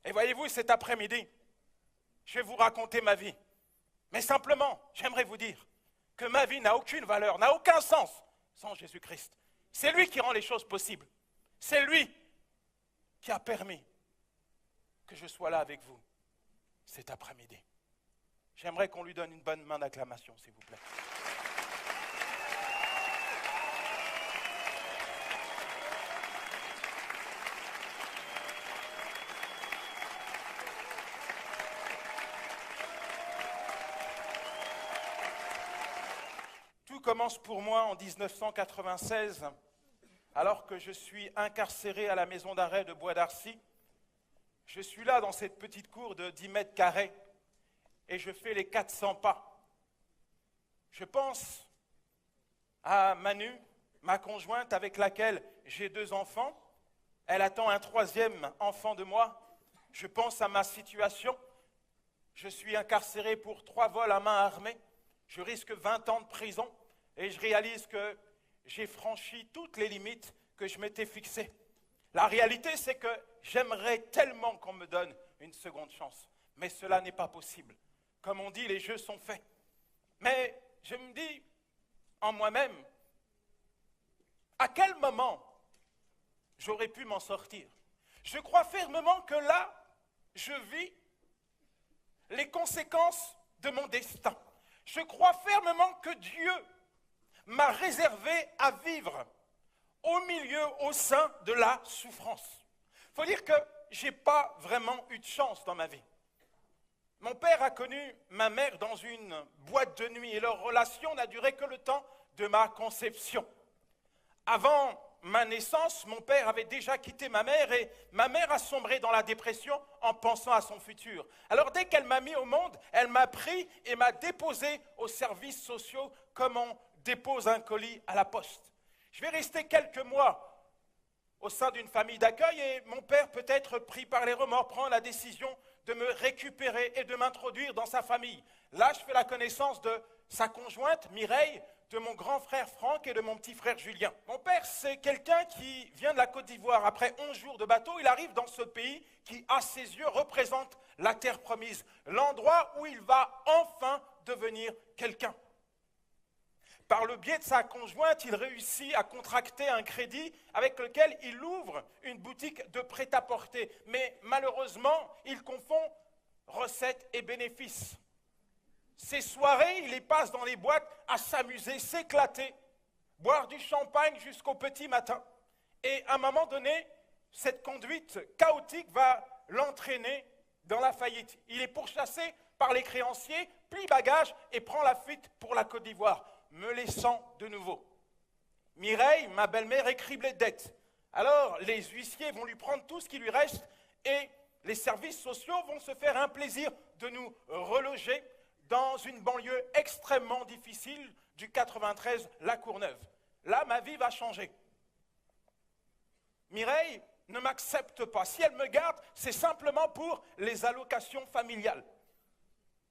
Et voyez-vous, cet après-midi, je vais vous raconter ma vie. Mais simplement, j'aimerais vous dire que ma vie n'a aucune valeur, n'a aucun sens sans Jésus-Christ. C'est lui qui rend les choses possibles. C'est lui qui a permis que je sois là avec vous cet après-midi. J'aimerais qu'on lui donne une bonne main d'acclamation, s'il vous plaît. Tout commence pour moi en 1996, alors que je suis incarcéré à la maison d'arrêt de Bois d'Arcy. Je suis là dans cette petite cour de 10 mètres carrés et je fais les 400 pas. Je pense à Manu, ma conjointe avec laquelle j'ai 2 enfants. Elle attend un 3e enfant de moi. Je pense à ma situation. Je suis incarcéré pour 3 vols à main armée. Je risque 20 ans de prison et je réalise que j'ai franchi toutes les limites que je m'étais fixées. La réalité, c'est que j'aimerais tellement qu'on me donne une seconde chance, mais cela n'est pas possible. Comme on dit, les jeux sont faits. Mais je me dis en moi-même, à quel moment j'aurais pu m'en sortir? Je crois fermement que là, je vis les conséquences de mon destin. Je crois fermement que Dieu m'a réservé à vivre au milieu, au sein de la souffrance. Il faut dire que je n'ai pas vraiment eu de chance dans ma vie. Mon père a connu ma mère dans une boîte de nuit et leur relation n'a duré que le temps de ma conception. Avant ma naissance, mon père avait déjà quitté ma mère et ma mère a sombré dans la dépression en pensant à son futur. Alors dès qu'elle m'a mis au monde, elle m'a pris et m'a déposé aux services sociaux comme on dépose un colis à la poste. Je vais rester quelques mois au sein d'une famille d'accueil et mon père, peut-être pris par les remords, prend la décision de me récupérer et de m'introduire dans sa famille. Là, je fais la connaissance de sa conjointe, Mireille, de mon grand frère Franck et de mon petit frère Julien. Mon père, c'est quelqu'un qui vient de la Côte d'Ivoire. Après 11 jours de bateau, il arrive dans ce pays qui, à ses yeux, représente la terre promise, l'endroit où il va enfin devenir quelqu'un. Par le biais de sa conjointe, il réussit à contracter un crédit avec lequel il ouvre une boutique de prêt-à-porter. Mais malheureusement, il confond recettes et bénéfices. Ces soirées, il les passe dans les boîtes à s'amuser, s'éclater, boire du champagne jusqu'au petit matin. Et à un moment donné, cette conduite chaotique va l'entraîner dans la faillite. Il est pourchassé par les créanciers, plie bagages et prend la fuite pour la Côte d'Ivoire, me laissant de nouveau. Mireille, ma belle-mère, est criblée de dettes. Alors, les huissiers vont lui prendre tout ce qui lui reste et les services sociaux vont se faire un plaisir de nous reloger dans une banlieue extrêmement difficile du 93, La Courneuve. Là, ma vie va changer. Mireille ne m'accepte pas. Si elle me garde, c'est simplement pour les allocations familiales.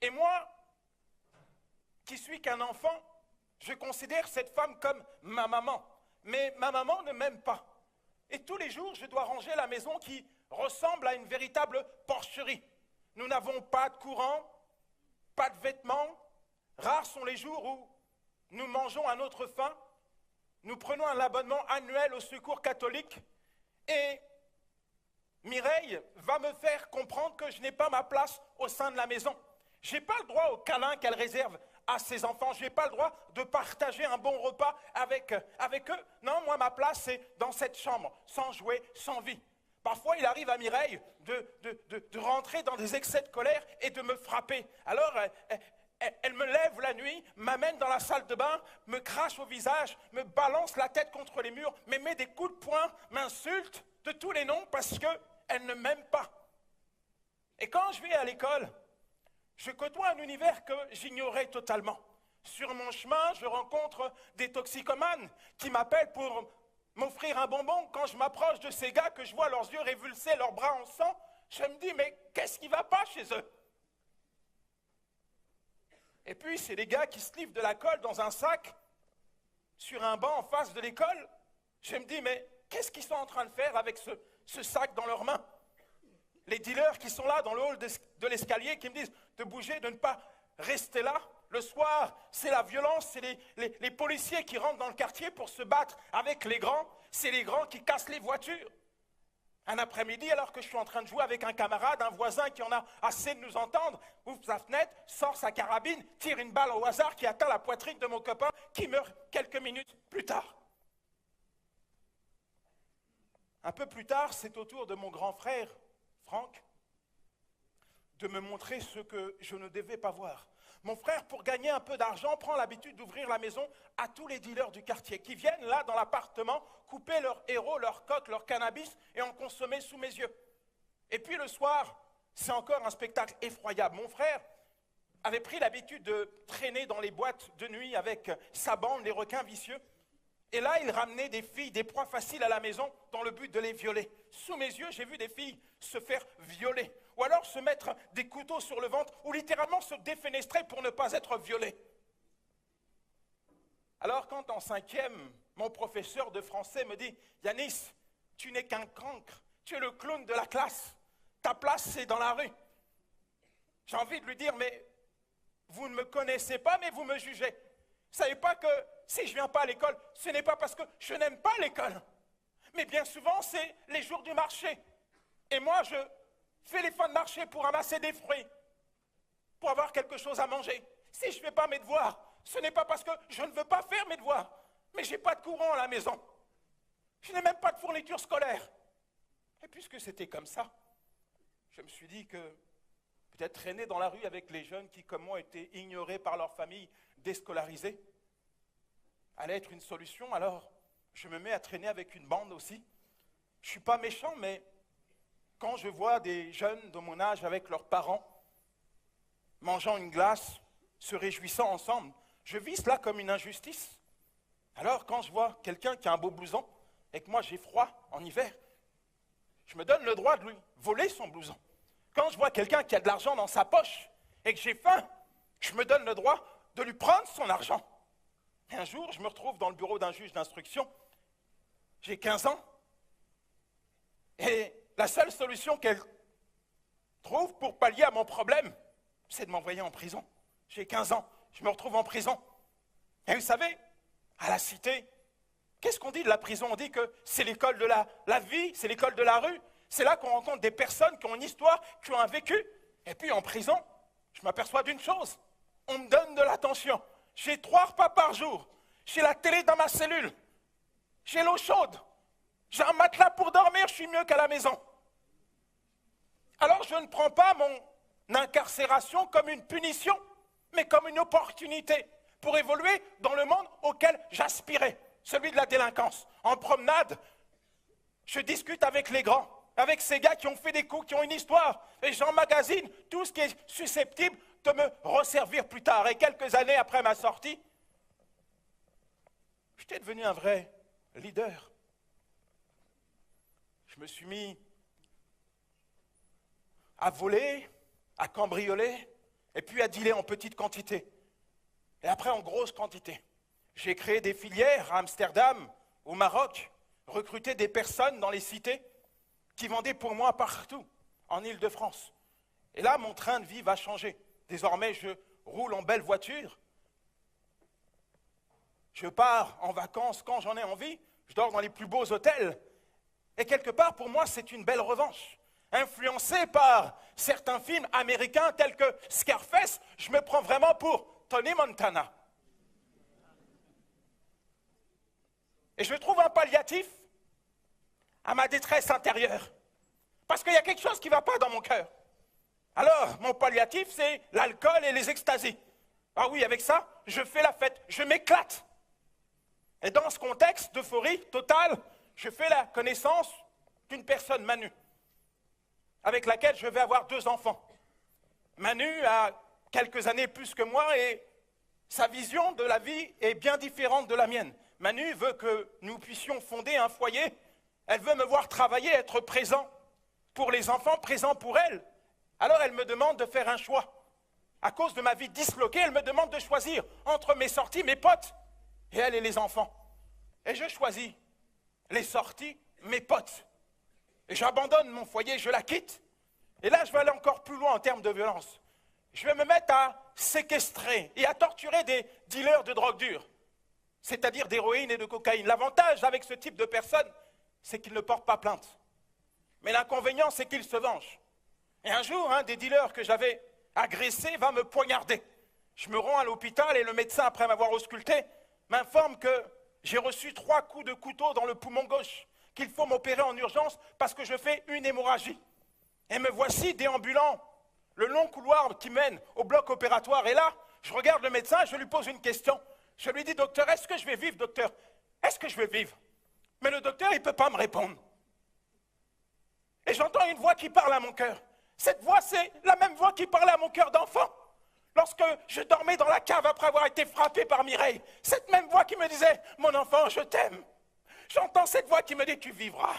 Et moi, qui suis qu'un enfant, je considère cette femme comme ma maman. Mais ma maman ne m'aime pas. Et tous les jours, je dois ranger la maison qui ressemble à une véritable porcherie. Nous n'avons pas de courant, pas de vêtements. Rares sont les jours où nous mangeons à notre faim. Nous prenons un abonnement annuel au Secours catholique. Et Mireille va me faire comprendre que je n'ai pas ma place au sein de la maison. Je n'ai pas le droit au câlin qu'elle réserve à ses enfants. Je n'ai pas le droit de partager un bon repas avec eux. Non, moi, ma place, c'est dans cette chambre, sans jouet, sans vie. Parfois, il arrive à Mireille de rentrer dans des excès de colère et de me frapper. Alors, elle me lève la nuit, m'amène dans la salle de bain, me crache au visage, me balance la tête contre les murs, me met des coups de poing, m'insulte de tous les noms parce qu'elle ne m'aime pas. Et quand je vais à l'école, je côtoie un univers que j'ignorais totalement. Sur mon chemin, je rencontre des toxicomanes qui m'appellent pour m'offrir un bonbon. Quand je m'approche de ces gars, que je vois leurs yeux révulsés, leurs bras en sang, je me dis, mais qu'est-ce qui ne va pas chez eux? Et puis, c'est des gars qui se livrent de la colle dans un sac sur un banc en face de l'école. Je me dis, mais qu'est-ce qu'ils sont en train de faire avec ce sac dans leurs mains? les dealers qui sont là dans le hall de l'escalier, qui me disent de bouger, de ne pas rester là. Le soir, c'est la violence, c'est les policiers qui rentrent dans le quartier pour se battre avec les grands. C'est les grands qui cassent les voitures. Un après-midi, alors que je suis en train de jouer avec un camarade, un voisin qui en a assez de nous entendre, ouvre sa fenêtre, sort sa carabine, tire une balle au hasard qui atteint la poitrine de mon copain qui meurt quelques minutes plus tard. Un peu plus tard, c'est au tour de mon grand frère, Franck, de me montrer ce que je ne devais pas voir. Mon frère, pour gagner un peu d'argent, prend l'habitude d'ouvrir la maison à tous les dealers du quartier qui viennent là dans l'appartement couper leur héros, leur coke, leur cannabis et en consommer sous mes yeux. Et puis le soir, c'est encore un spectacle effroyable. Mon frère avait pris l'habitude de traîner dans les boîtes de nuit avec sa bande, les requins vicieux. Et là, il ramenait des filles, des proies faciles à la maison dans le but de les violer. Sous mes yeux, j'ai vu des filles se faire violer. Ou alors se mettre des couteaux sur le ventre ou littéralement se défenestrer pour ne pas être violées. Alors quand en 5e, mon professeur de français me dit « Yanis, tu n'es qu'un cancre, tu es le clown de la classe, ta place c'est dans la rue. » J'ai envie de lui dire « Mais vous ne me connaissez pas, mais vous me jugez. Vous ne savez pas que si je ne viens pas à l'école, ce n'est pas parce que je n'aime pas l'école. Mais bien souvent, c'est les jours du marché. Et moi, je fais les fins de marché pour ramasser des fruits, pour avoir quelque chose à manger. Si je ne fais pas mes devoirs, ce n'est pas parce que je ne veux pas faire mes devoirs, mais je n'ai pas de courant à la maison. Je n'ai même pas de fourniture scolaire. Et puisque c'était comme ça, je me suis dit que peut-être traîner dans la rue avec les jeunes qui, comme moi, étaient ignorés par leur famille, déscolarisés, allait être une solution. Alors, je me mets à traîner avec une bande aussi. Je ne suis pas méchant, mais quand je vois des jeunes de mon âge avec leurs parents, mangeant une glace, se réjouissant ensemble, je vis cela comme une injustice. Alors, quand je vois quelqu'un qui a un beau blouson et que moi j'ai froid en hiver, je me donne le droit de lui voler son blouson. Quand je vois quelqu'un qui a de l'argent dans sa poche et que j'ai faim, je me donne le droit de lui prendre son argent. Et un jour, je me retrouve dans le bureau d'un juge d'instruction. J'ai 15 ans. Et la seule solution qu'elle trouve pour pallier à mon problème, c'est de m'envoyer en prison. J'ai 15 ans, je me retrouve en prison. Et vous savez, à la cité, qu'est-ce qu'on dit de la prison? On dit que c'est l'école de la vie, c'est l'école de la rue. C'est là qu'on rencontre des personnes qui ont une histoire, qui ont un vécu. Et puis en prison, je m'aperçois d'une chose, on me donne de l'attention. J'ai 3 repas par jour, j'ai la télé dans ma cellule, j'ai l'eau chaude, j'ai un matelas pour dormir, je suis mieux qu'à la maison. Alors je ne prends pas mon incarcération comme une punition, mais comme une opportunité pour évoluer dans le monde auquel j'aspirais, celui de la délinquance. En promenade, je discute avec les grands, avec ces gars qui ont fait des coups, qui ont une histoire, et j'emmagasine tout ce qui est susceptible de me resservir plus tard. Et quelques années après ma sortie, j'étais devenu un vrai leader. Je me suis mis à voler, à cambrioler, et puis à dealer en petite quantité. Et après en grosse quantité. J'ai créé des filières à Amsterdam, au Maroc, recruté des personnes dans les cités qui vendaient pour moi partout, en Île-de-France. Et là, mon train de vie va changer. Désormais, je roule en belle voiture. Je pars en vacances quand j'en ai envie. Je dors dans les plus beaux hôtels. Et quelque part, pour moi, c'est une belle revanche. Influencé par certains films américains tels que Scarface, je me prends vraiment pour Tony Montana. Et je trouve un palliatif à ma détresse intérieure. Parce qu'il y a quelque chose qui ne va pas dans mon cœur. Alors, mon palliatif, c'est l'alcool et les extasies. Ah oui, avec ça, je fais la fête, je m'éclate. Et dans ce contexte d'euphorie totale, je fais la connaissance d'une personne, Manu, avec laquelle je vais avoir 2 enfants. Manu a quelques années plus que moi et sa vision de la vie est bien différente de la mienne. Manu veut que nous puissions fonder un foyer. Elle veut me voir travailler, être présent pour les enfants, présent pour elle. Alors elle me demande de faire un choix. À cause de ma vie disloquée, elle me demande de choisir entre mes sorties, mes potes, et elle et les enfants. Et je choisis les sorties, mes potes. Et j'abandonne mon foyer, je la quitte. Et là, je vais aller encore plus loin en termes de violence. Je vais me mettre à séquestrer et à torturer des dealers de drogue dure, c'est-à-dire d'héroïne et de cocaïne. L'avantage avec ce type de personnes, c'est qu'ils ne portent pas plainte. Mais l'inconvénient, c'est qu'ils se vengent. Et un jour, un des dealers que j'avais agressé va me poignarder. Je me rends à l'hôpital et le médecin, après m'avoir ausculté, m'informe que j'ai reçu 3 coups de couteau dans le poumon gauche, qu'il faut m'opérer en urgence parce que je fais une hémorragie. Et me voici déambulant le long couloir qui mène au bloc opératoire. Et là, je regarde le médecin et je lui pose une question. Je lui dis, docteur, est-ce que je vais vivre, docteur? Est-ce que je vais vivre? Mais le docteur, il ne peut pas me répondre. Et j'entends une voix qui parle à mon cœur. Cette voix, c'est la même voix qui parlait à mon cœur d'enfant. Lorsque je dormais dans la cave après avoir été frappé par Mireille, cette même voix qui me disait, mon enfant, je t'aime. J'entends cette voix qui me dit, tu vivras.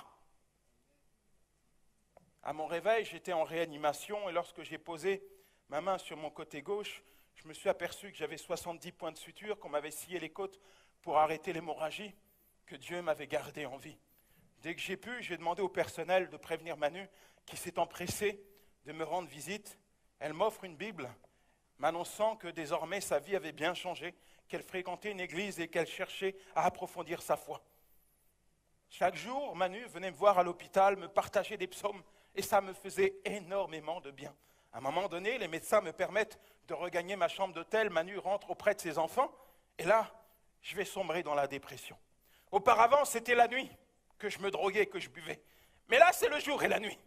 À mon réveil, j'étais en réanimation et lorsque j'ai posé ma main sur mon côté gauche, je me suis aperçu que j'avais 70 points de suture, qu'on m'avait scié les côtes pour arrêter l'hémorragie, que Dieu m'avait gardé en vie. Dès que j'ai pu, j'ai demandé au personnel de prévenir Manu, qui s'est empressée de me rendre visite. Elle m'offre une Bible, m'annonçant que désormais sa vie avait bien changé, qu'elle fréquentait une église et qu'elle cherchait à approfondir sa foi. Chaque jour, Manu venait me voir à l'hôpital, me partager des psaumes, et ça me faisait énormément de bien. À un moment donné, les médecins me permettent de regagner ma chambre d'hôtel. Manu rentre auprès de ses enfants, et là, je vais sombrer dans la dépression. Auparavant, c'était la nuit que je me droguais, que je buvais. Mais là, c'est le jour et la nuit.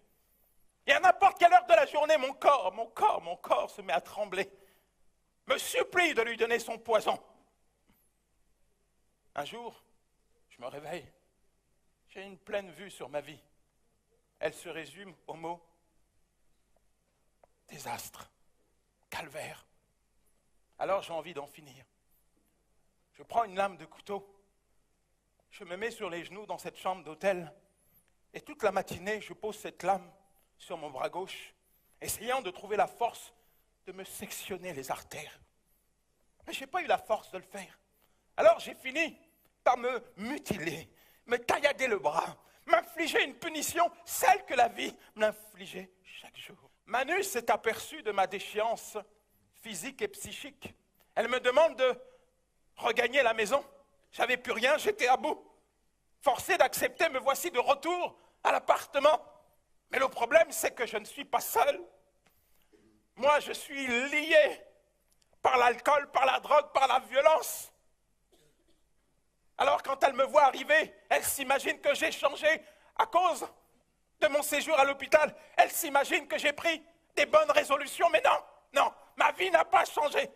Et à n'importe quelle heure de la journée, mon corps se met à trembler, me supplie de lui donner son poison. Un jour, je me réveille, j'ai une pleine vue sur ma vie. Elle se résume au mot désastre, calvaire. Alors j'ai envie d'en finir. Je prends une lame de couteau, je me mets sur les genoux dans cette chambre d'hôtel et toute la matinée, je pose cette lame sur mon bras gauche, essayant de trouver la force de me sectionner les artères. Mais je n'ai pas eu la force de le faire. Alors j'ai fini par me mutiler, me taillader le bras, m'infliger une punition, celle que la vie m'infligeait chaque jour. Manu s'est aperçue de ma déchéance physique et psychique. Elle me demande de regagner la maison. J'avais plus rien, j'étais à bout. Forcé d'accepter, me voici de retour à l'appartement. Mais le problème, c'est que je ne suis pas seul. Moi, je suis lié par l'alcool, par la drogue, par la violence. Alors, quand elle me voit arriver, elle s'imagine que j'ai changé à cause de mon séjour à l'hôpital. Elle s'imagine que j'ai pris des bonnes résolutions. Mais non, ma vie n'a pas changé.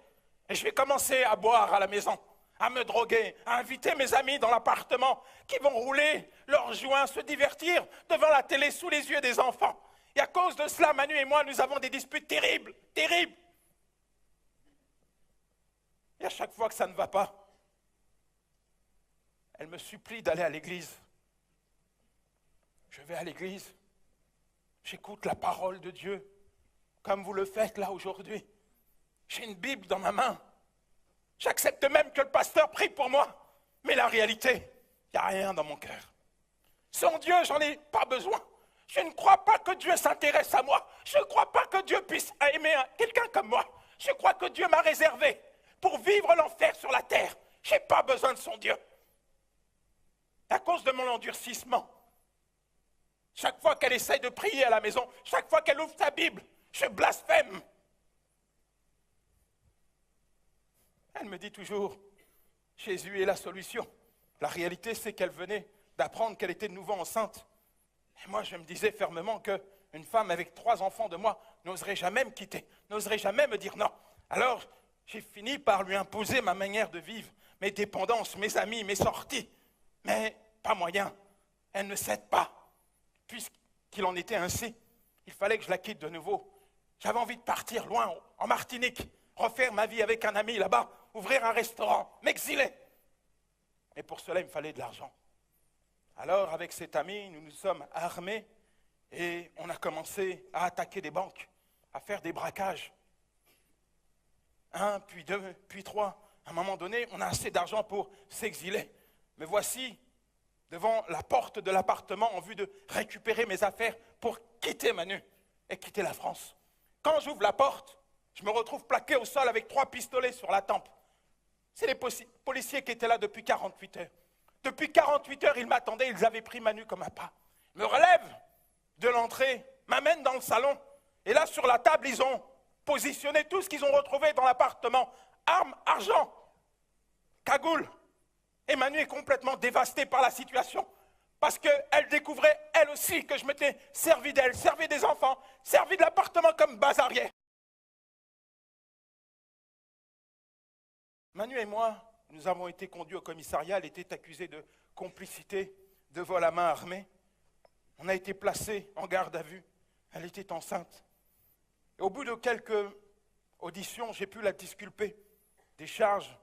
Et je vais commencer à boire à la maison, à me droguer, à inviter mes amis dans l'appartement qui vont rouler leurs joints, se divertir devant la télé sous les yeux des enfants. Et à cause de cela, Manu et moi, nous avons des disputes terribles, terribles. Et à chaque fois que ça ne va pas, elle me supplie d'aller à l'église. Je vais à l'église, j'écoute la parole de Dieu, comme vous le faites là aujourd'hui. J'ai une Bible dans ma main. J'accepte même que le pasteur prie pour moi. Mais la réalité, il n'y a rien dans mon cœur. Sans Dieu, j'en ai pas besoin. Je ne crois pas que Dieu s'intéresse à moi. Je ne crois pas que Dieu puisse aimer quelqu'un comme moi. Je crois que Dieu m'a réservé pour vivre l'enfer sur la terre. Je n'ai pas besoin de son Dieu. À cause de mon endurcissement, chaque fois qu'elle essaye de prier à la maison, chaque fois qu'elle ouvre sa Bible, je blasphème. Elle me dit toujours, Jésus est la solution. La réalité, c'est qu'elle venait d'apprendre qu'elle était de nouveau enceinte. Et moi, je me disais fermement qu'une femme avec 3 enfants de moi n'oserait jamais me quitter, n'oserait jamais me dire non. Alors, j'ai fini par lui imposer ma manière de vivre, mes dépendances, mes amis, mes sorties. Mais pas moyen, elle ne cède pas. Puisqu'il en était ainsi, il fallait que je la quitte de nouveau. J'avais envie de partir loin, en Martinique, refaire ma vie avec un ami là-bas, ouvrir un restaurant, m'exiler. Mais pour cela, il me fallait de l'argent. Alors, avec cet ami, nous nous sommes armés et on a commencé à attaquer des banques, à faire des braquages. 1, puis 2, puis 3. À un moment donné, on a assez d'argent pour s'exiler. Me voici devant la porte de l'appartement en vue de récupérer mes affaires pour quitter Manu et quitter la France. Quand j'ouvre la porte, je me retrouve plaqué au sol avec 3 pistolets sur la tempe. C'est les policiers qui étaient là depuis 48 heures. Depuis 48 heures, ils m'attendaient, ils avaient pris Manu comme un pas. Ils me relèvent de l'entrée, m'amènent dans le salon. Et là, sur la table, ils ont positionné tout ce qu'ils ont retrouvé dans l'appartement. Armes, argent, cagoule. Et Manu est complètement dévastée par la situation. Parce qu'elle découvrait, elle aussi, que je m'étais servi d'elle, servi des enfants, servi de l'appartement comme bazarier. Manu et moi, nous avons été conduits au commissariat. Elle était accusée de complicité, de vol à main armée. On a été placés en garde à vue. Elle était enceinte. Et au bout de quelques auditions, j'ai pu la disculper des charges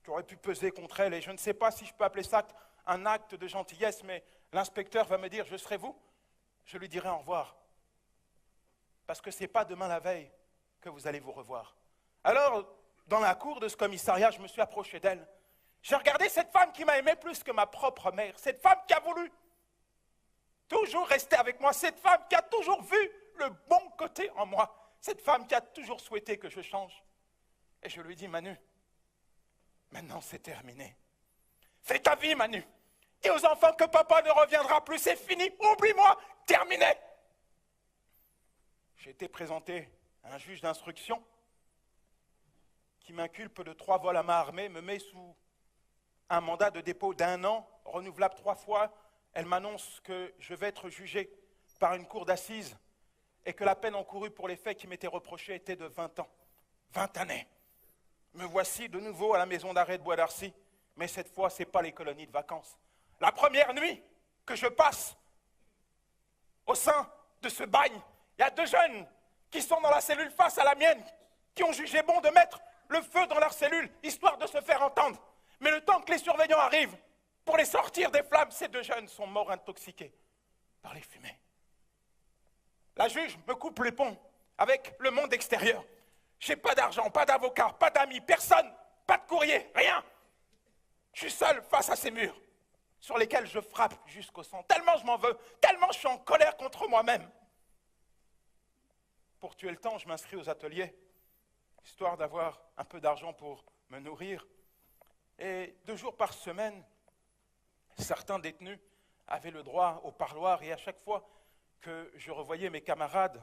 qui auraient pu peser contre elle. Et je ne sais pas si je peux appeler ça un acte de gentillesse, mais l'inspecteur va me dire « Je serai vous ?» Je lui dirai au revoir. Parce que ce n'est pas demain la veille que vous allez vous revoir. Alors, dans la cour de ce commissariat, je me suis approché d'elle. J'ai regardé cette femme qui m'a aimé plus que ma propre mère. Cette femme qui a voulu toujours rester avec moi. Cette femme qui a toujours vu le bon côté en moi. Cette femme qui a toujours souhaité que je change. Et je lui dis, Manu, maintenant c'est terminé. Fais ta vie, Manu. Dis aux enfants que papa ne reviendra plus. C'est fini. Oublie-moi. Terminé. J'ai été présenté à un juge d'instruction qui m'inculpe de 3 vols à main armée, me met sous un mandat de dépôt d'1 an, renouvelable 3 fois. Elle m'annonce que je vais être jugé par une cour d'assises et que la peine encourue pour les faits qui m'étaient reprochés était de 20 ans. 20 années. Me voici de nouveau à la maison d'arrêt de Bois d'Arcy, mais cette fois, ce n'est pas les colonies de vacances. La première nuit que je passe au sein de ce bagne, il y a 2 jeunes qui sont dans la cellule face à la mienne, qui ont jugé bon de mettre le feu dans leur cellule, histoire de se faire entendre. Mais le temps que les surveillants arrivent pour les sortir des flammes, ces 2 jeunes sont morts intoxiqués par les fumées. La juge me coupe les ponts avec le monde extérieur. Je n'ai pas d'argent, pas d'avocat, pas d'amis, personne, pas de courrier, rien. Je suis seul face à ces murs sur lesquels je frappe jusqu'au sang. Tellement je m'en veux, tellement je suis en colère contre moi-même. Pour tuer le temps, je m'inscris aux ateliers, histoire d'avoir un peu d'argent pour me nourrir. Et 2 jours par semaine, certains détenus avaient le droit au parloir. Et à chaque fois que je revoyais mes camarades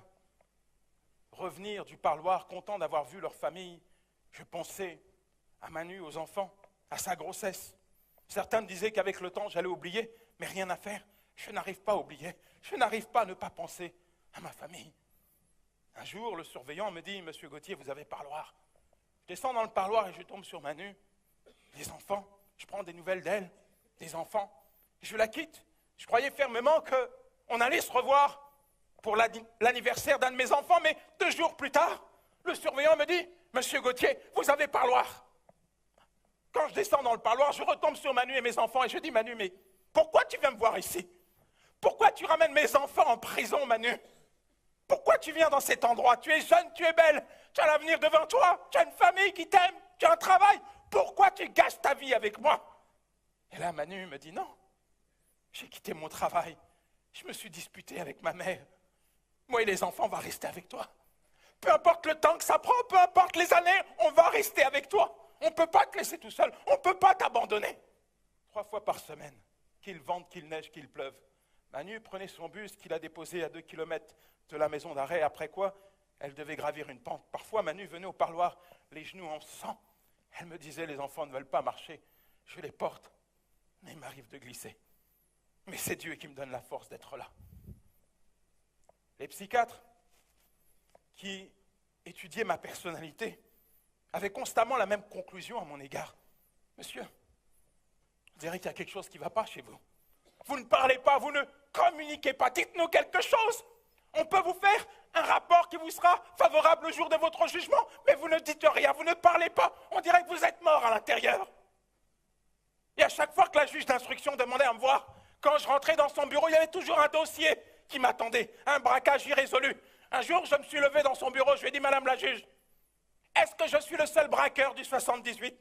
revenir du parloir, contents d'avoir vu leur famille, je pensais à Manu, aux enfants, à sa grossesse. Certains me disaient qu'avec le temps, j'allais oublier, mais rien à faire. Je n'arrive pas à oublier. Je n'arrive pas à ne pas penser à ma famille. Un jour, le surveillant me dit, « Monsieur Gauthier, vous avez parloir. » Je descends dans le parloir et je tombe sur Manu. Les enfants, je prends des nouvelles d'elle, des enfants. Je la quitte. Je croyais fermement qu'on allait se revoir pour l'anniversaire d'un de mes enfants, mais 2 jours plus tard, le surveillant me dit, « Monsieur Gauthier, vous avez parloir. » Quand je descends dans le parloir, je retombe sur Manu et mes enfants et je dis, « Manu, mais pourquoi tu viens me voir ici? Pourquoi tu ramènes mes enfants en prison, Manu? Pourquoi tu viens dans cet endroit? Tu es jeune, tu es belle, tu as l'avenir devant toi, tu as une famille qui t'aime, tu as un travail. Pourquoi tu gâches ta vie avec moi? » Et là, Manu me dit, « Non, j'ai quitté mon travail. Je me suis disputé avec ma mère. Moi et les enfants, on va rester avec toi. Peu importe le temps que ça prend, peu importe les années, on va rester avec toi. On ne peut pas te laisser tout seul, on ne peut pas t'abandonner. » 3 fois par semaine, qu'il vente, qu'il neige, qu'il pleuve, Manu prenait son bus qu'il a déposé à 2 km de la maison d'arrêt, après quoi elle devait gravir une pente. Parfois, Manu venait au parloir, les genoux en sang. Elle me disait, les enfants ne veulent pas marcher. Je les porte, mais il m'arrive de glisser. Mais c'est Dieu qui me donne la force d'être là. Les psychiatres qui étudiaient ma personnalité avaient constamment la même conclusion à mon égard. « Monsieur, on dirait qu'il y a quelque chose qui ne va pas chez vous. Vous ne parlez pas, vous ne communiquez pas. Dites-nous quelque chose. On peut vous faire un rapport qui vous sera favorable le jour de votre jugement, mais vous ne dites rien, vous ne parlez pas. On dirait que vous êtes mort à l'intérieur. » Et à chaque fois que la juge d'instruction demandait à me voir, quand je rentrais dans son bureau, il y avait toujours un dossier qui m'attendait, un braquage irrésolu. Un jour, je me suis levé dans son bureau, je lui ai dit, « Madame la juge, est-ce que je suis le seul braqueur du 78 ?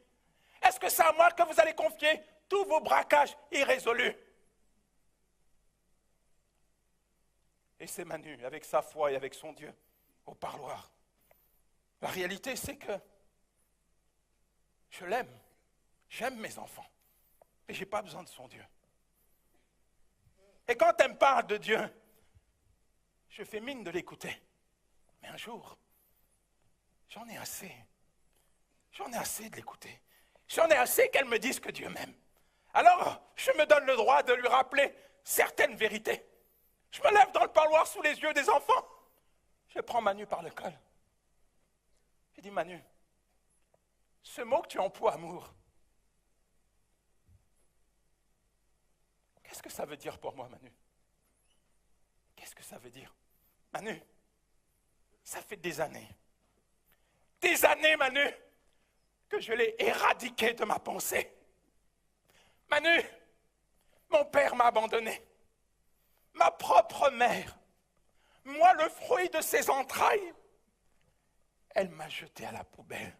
Est-ce que c'est à moi que vous allez confier tous vos braquages irrésolus ?» Et c'est Manu, avec sa foi et avec son Dieu, au parloir. La réalité, c'est que je l'aime. J'aime mes enfants. Mais je n'ai pas besoin de son Dieu. Et quand elle me parle de Dieu, je fais mine de l'écouter. Mais un jour, j'en ai assez. J'en ai assez de l'écouter. J'en ai assez qu'elle me dise que Dieu m'aime. Alors, je me donne le droit de lui rappeler certaines vérités. Je me lève dans le parloir sous les yeux des enfants. Je prends Manu par le col. Je dis, Manu, ce mot que tu emploies, amour, qu'est-ce que ça veut dire pour moi, Manu? Qu'est-ce que ça veut dire? Manu, ça fait des années, Manu, que je l'ai éradiqué de ma pensée. Manu, mon père m'a abandonné. Ma propre mère, moi le fruit de ses entrailles, elle m'a jeté à la poubelle.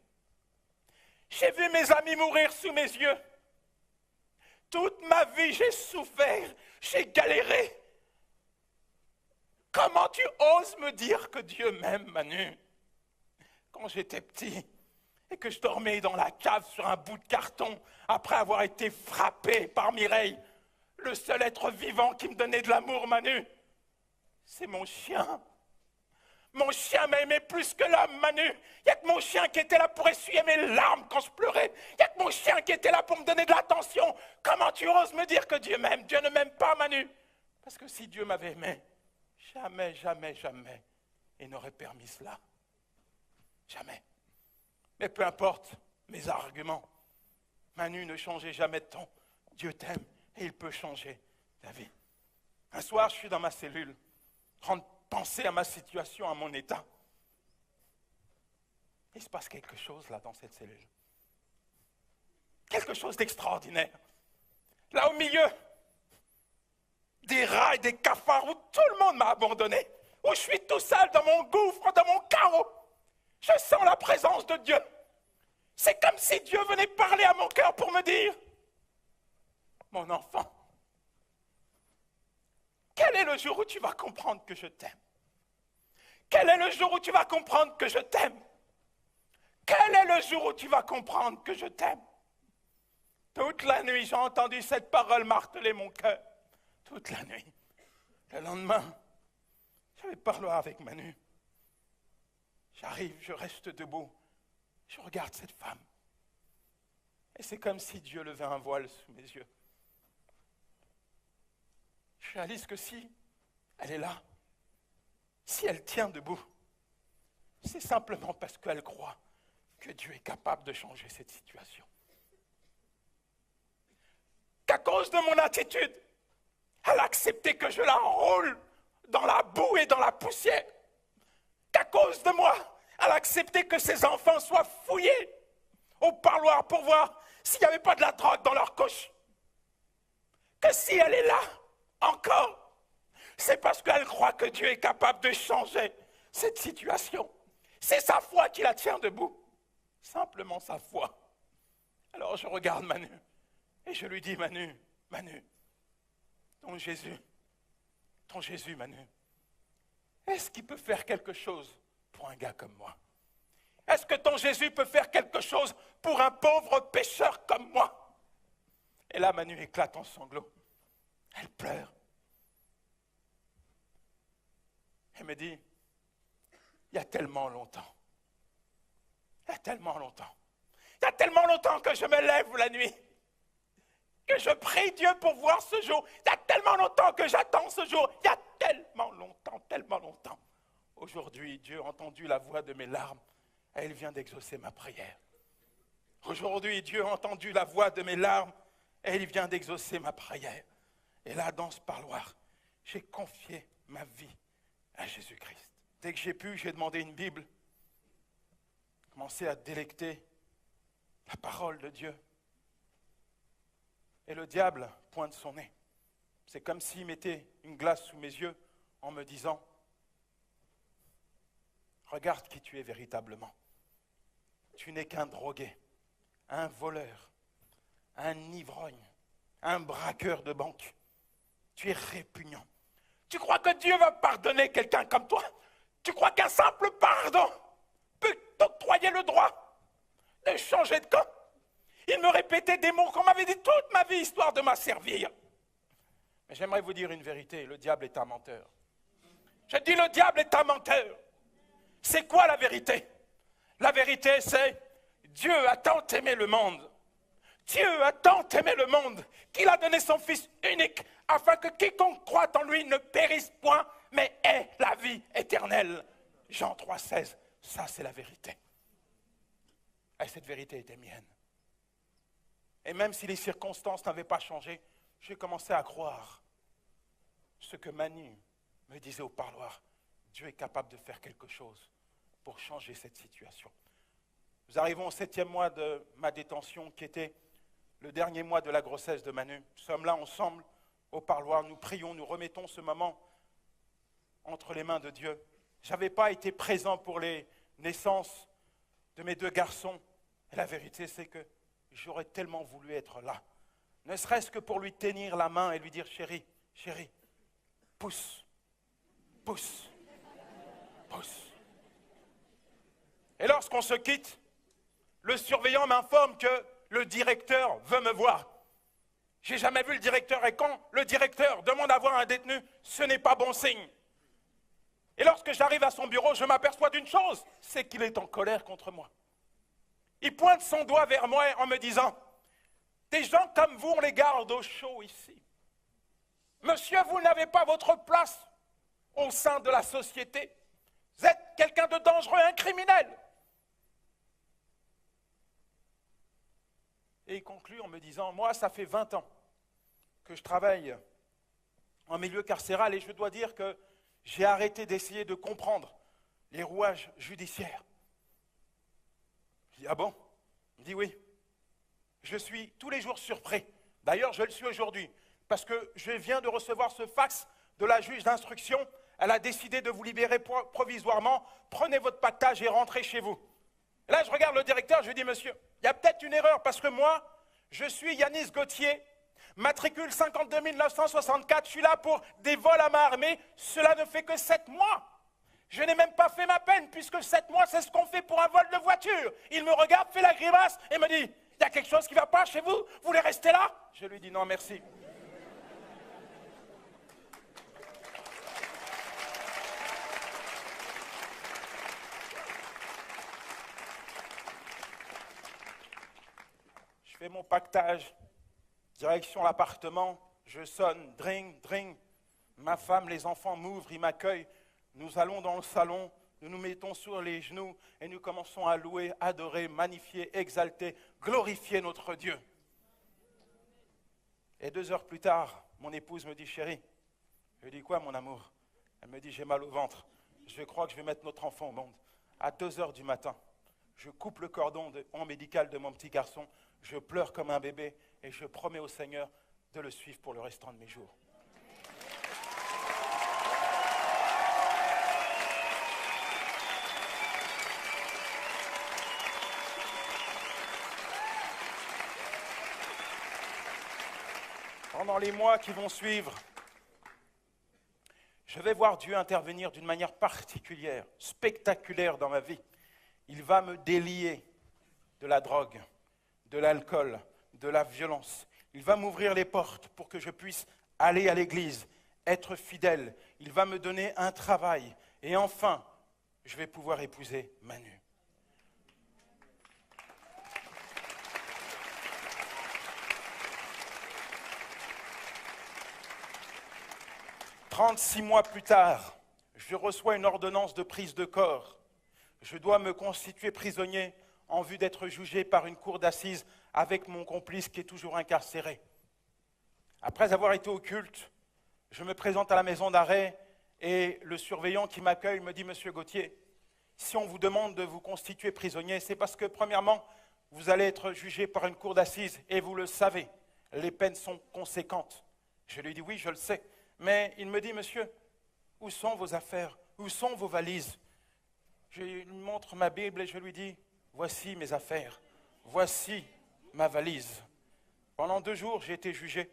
J'ai vu mes amis mourir sous mes yeux. Toute ma vie, j'ai souffert, j'ai galéré. Comment tu oses me dire que Dieu m'aime, Manu? Quand j'étais petit et que je dormais dans la cave sur un bout de carton après avoir été frappé par Mireille, le seul être vivant qui me donnait de l'amour, Manu, c'est mon chien. Mon chien m'a aimé plus que l'homme, Manu. Il n'y a que mon chien qui était là pour essuyer mes larmes quand je pleurais. Il n'y a que mon chien qui était là pour me donner de l'attention. Comment tu oses me dire que Dieu m'aime? Dieu ne m'aime pas, Manu. Parce que si Dieu m'avait aimé, jamais, jamais, jamais, il n'aurait permis cela. Jamais. Mais peu importe mes arguments. Manu, ne changez jamais de ton. Dieu t'aime et il peut changer ta vie. Un soir, je suis dans ma cellule, en train de penser à ma situation, à mon état. Il se passe quelque chose là dans cette cellule. Quelque chose d'extraordinaire. Là au milieu des rats et des cafards où tout le monde m'a abandonné, où je suis tout seul dans mon gouffre, dans mon carreau, je sens la présence de Dieu. C'est comme si Dieu venait parler à mon cœur pour me dire, mon enfant, quel est le jour où tu vas comprendre que je t'aime? Quel est le jour où tu vas comprendre que je t'aime? Quel est le jour où tu vas comprendre que je t'aime? Toute la nuit, j'ai entendu cette parole marteler mon cœur. Toute la nuit. Le lendemain, j'avais parlé avec Manu. J'arrive, je reste debout. Je regarde cette femme. Et c'est comme si Dieu levait un voile sous mes yeux. Je réalise que si elle est là, si elle tient debout, c'est simplement parce qu'elle croit que Dieu est capable de changer cette situation. Qu'à cause de mon attitude, elle a accepté que je la roule dans la boue et dans la poussière. Qu'à cause de moi, elle a accepté que ses enfants soient fouillés au parloir pour voir s'il n'y avait pas de la drogue dans leur couche. Que si elle est là, encore, c'est parce qu'elle croit que Dieu est capable de changer cette situation. C'est sa foi qui la tient debout. Simplement sa foi. Alors je regarde Manu et je lui dis, Manu, ton Jésus, Manu, est-ce qu'il peut faire quelque chose pour un gars comme moi? Est-ce que ton Jésus peut faire quelque chose pour un pauvre pécheur comme moi? Et là, Manu éclate en sanglots. Elle pleure. Elle me dit, il y a tellement longtemps que je me lève la nuit, que je prie Dieu pour voir ce jour. Il y a tellement longtemps que j'attends ce jour. Il y a tellement longtemps. Aujourd'hui, Dieu a entendu la voix de mes larmes et il vient d'exaucer ma prière. Aujourd'hui, Dieu a entendu la voix de mes larmes et il vient d'exaucer ma prière. Et là, dans ce parloir, j'ai confié ma vie à Jésus-Christ. Dès que j'ai pu, j'ai demandé une Bible, commencé à délecter la parole de Dieu. Et le diable pointe son nez. C'est comme s'il mettait une glace sous mes yeux en me disant, regarde qui tu es véritablement. Tu n'es qu'un drogué, un voleur, un ivrogne, un braqueur de banque. Tu es répugnant. Tu crois que Dieu va pardonner quelqu'un comme toi? Tu crois qu'un simple pardon peut t'octroyer le droit de changer de camp? Il me répétait des mots qu'on m'avait dit toute ma vie, histoire de m'asservir. Mais j'aimerais vous dire une vérité, le diable est un menteur. Je dis le diable est un menteur. C'est quoi la vérité? La vérité c'est Dieu a tant aimé le monde. Dieu a tant aimé le monde qu'il a donné son Fils unique afin que quiconque croit en lui ne périsse point, mais ait la vie éternelle. Jean 3,16, ça c'est la vérité. Et cette vérité était mienne. Et même si les circonstances n'avaient pas changé, j'ai commencé à croire ce que Manu me disait au parloir. Dieu est capable de faire quelque chose pour changer cette situation. Nous arrivons au 7e mois de ma détention qui était le dernier mois de la grossesse de Manu. Nous sommes là ensemble au parloir, nous prions, nous remettons ce moment entre les mains de Dieu. Je n'avais pas été présent pour les naissances de mes 2 garçons. Et la vérité, c'est que j'aurais tellement voulu être là. Ne serait-ce que pour lui tenir la main et lui dire, chérie, chérie, pousse, pousse, pousse. Et lorsqu'on se quitte, le surveillant m'informe que le directeur veut me voir. J'ai jamais vu le directeur et quand le directeur demande à voir un détenu, ce n'est pas bon signe. Et lorsque j'arrive à son bureau, je m'aperçois d'une chose, c'est qu'il est en colère contre moi. Il pointe son doigt vers moi en me disant, des gens comme vous, on les garde au chaud ici. Monsieur, vous n'avez pas votre place au sein de la société. Vous êtes quelqu'un de dangereux, un criminel. Et il conclut en me disant, moi, ça fait 20 ans que je travaille en milieu carcéral et je dois dire que j'ai arrêté d'essayer de comprendre les rouages judiciaires. Je dis, ah bon? Il me dit oui. Je suis tous les jours surpris. D'ailleurs, je le suis aujourd'hui parce que je viens de recevoir ce fax de la juge d'instruction. Elle a décidé de vous libérer provisoirement. Prenez votre pactage et rentrez chez vous. Et là, je regarde le directeur, je lui dis, monsieur, il y a peut-être une erreur parce que moi, je suis Yanis Gauthier, matricule 52 964, je suis là pour des vols à main armée, cela ne fait que 7 mois. Je n'ai même pas fait ma peine puisque 7 mois, c'est ce qu'on fait pour un vol de voiture. Il me regarde, fait la grimace et me dit, il y a quelque chose qui ne va pas chez vous? Vous voulez rester là? Je lui dis, non, merci. Je fais mon pactage, direction l'appartement, je sonne, dring, dring. Ma femme, les enfants m'ouvrent, ils m'accueillent. Nous allons dans le salon, nous nous mettons sur les genoux et nous commençons à louer, adorer, magnifier, exalter, glorifier notre Dieu. Et 2 heures plus tard, mon épouse me dit, chérie, je lui dis quoi mon amour? Elle me dit, j'ai mal au ventre, je crois que je vais mettre notre enfant au monde. À 2 heures du matin, je coupe le cordon médical de mon petit garçon, je pleure comme un bébé et je promets au Seigneur de le suivre pour le restant de mes jours. Pendant les mois qui vont suivre, je vais voir Dieu intervenir d'une manière particulière, spectaculaire dans ma vie. Il va me délier de la drogue, de l'alcool, de la violence. Il va m'ouvrir les portes pour que je puisse aller à l'église, être fidèle. Il va me donner un travail. Et enfin, je vais pouvoir épouser Manu. « 36 mois plus tard, je reçois une ordonnance de prise de corps. Je dois me constituer prisonnier en vue d'être jugé par une cour d'assises avec mon complice qui est toujours incarcéré. Après avoir été au culte, je me présente à la maison d'arrêt et le surveillant qui m'accueille me dit « Monsieur Gauthier, si on vous demande de vous constituer prisonnier, c'est parce que premièrement, vous allez être jugé par une cour d'assises et vous le savez, les peines sont conséquentes. » Je lui dis « Oui, je le sais. » Mais il me dit « Monsieur, où sont vos affaires? Où sont vos valises ?» Je lui montre ma Bible et je lui dis « Voici mes affaires, voici ma valise. » Pendant 2 jours, j'ai été jugé.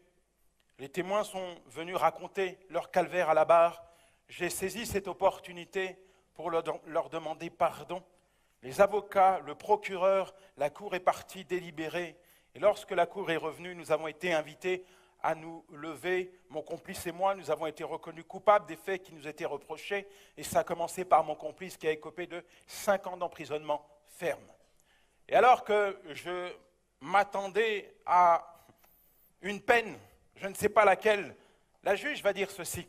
Les témoins sont venus raconter leur calvaire à la barre. J'ai saisi cette opportunité pour leur demander pardon. Les avocats, le procureur, la cour est partie délibérer. Et lorsque la cour est revenue, nous avons été invités à nous lever. Mon complice et moi, nous avons été reconnus coupables des faits qui nous étaient reprochés. Et ça a commencé par mon complice qui a écopé de 5 ans d'emprisonnement ferme. Et alors que je m'attendais à une peine, je ne sais pas laquelle, la juge va dire ceci.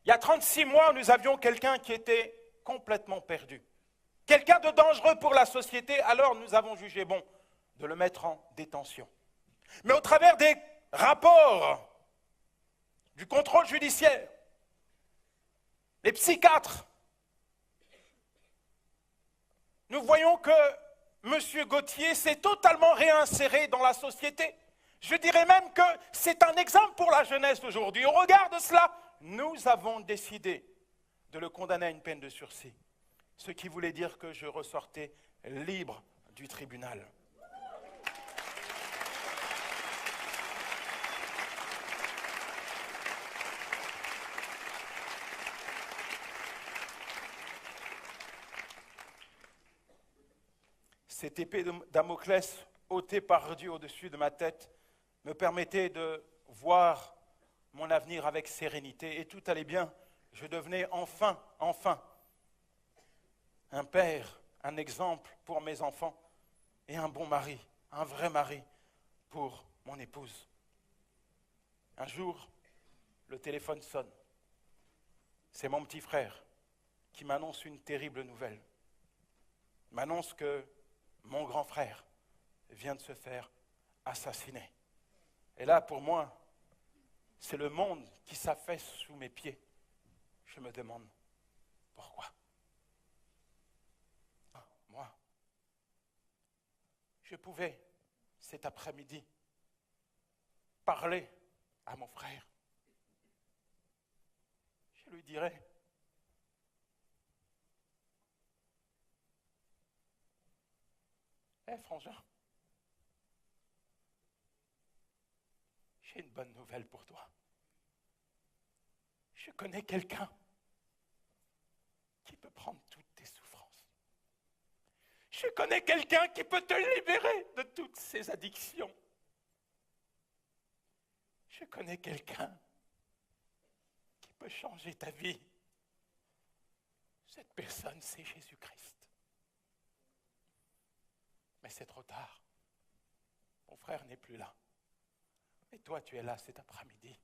Il y a 36 mois, nous avions quelqu'un qui était complètement perdu. Quelqu'un de dangereux pour la société, alors nous avons jugé bon de le mettre en détention. Mais au travers des rapports du contrôle judiciaire, les psychiatres, nous voyons que M. Gauthier s'est totalement réinséré dans la société. Je dirais même que c'est un exemple pour la jeunesse d'aujourd'hui. Au regard de cela, nous avons décidé de le condamner à une peine de sursis, ce qui voulait dire que je ressortais libre du tribunal. Cette épée de Damoclès ôtée par Dieu au-dessus de ma tête me permettait de voir mon avenir avec sérénité et tout allait bien. Je devenais enfin un père, un exemple pour mes enfants et un bon mari, un vrai mari pour mon épouse. Un jour, le téléphone sonne. C'est mon petit frère qui m'annonce une terrible nouvelle. Il m'annonce que mon grand frère vient de se faire assassiner. Et là, pour moi, c'est le monde qui s'affaisse sous mes pieds. Je me demande pourquoi. Moi, je pouvais, cet après-midi, parler à mon frère. Je lui dirais, hé frangin, j'ai une bonne nouvelle pour toi. Je connais quelqu'un qui peut prendre toutes tes souffrances. Je connais quelqu'un qui peut te libérer de toutes ces addictions. Je connais quelqu'un qui peut changer ta vie. Cette personne, c'est Jésus-Christ. Mais c'est trop tard. Mon frère n'est plus là. Et toi, tu es là cet après-midi.